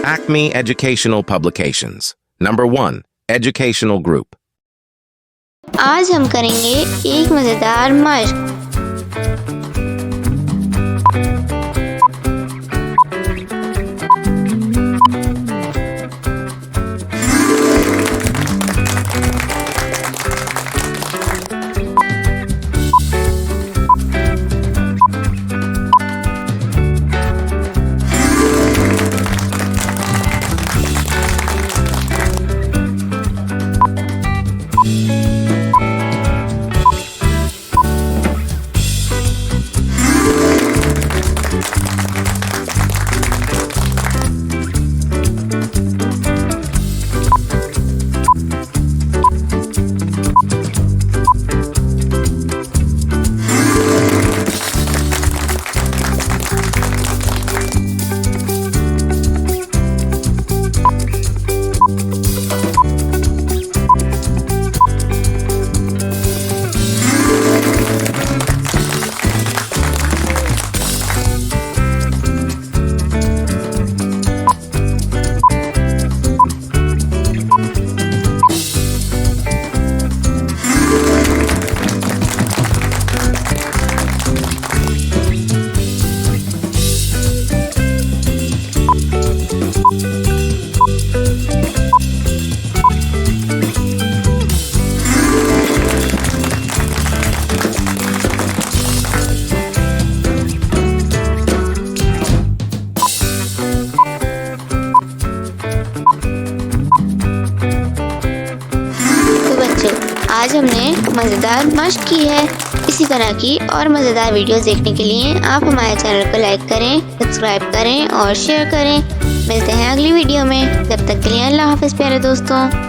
Acme Educational Publications. Number 1. Educational Group. आज हम करेंगे एक मज़ेदार मशक। आज हमने मज़ेदार मशक की है। इसी तरह की और मज़ेदार वीडियोस देखने के लिए आप हमारे चैनल को लाइक करें, सब्सक्राइब करें और शेयर करें। मिलते हैं अगली वीडियो में। जब तक के लिए अल्लाह हाफ़िज़ प्यारे दोस्तों।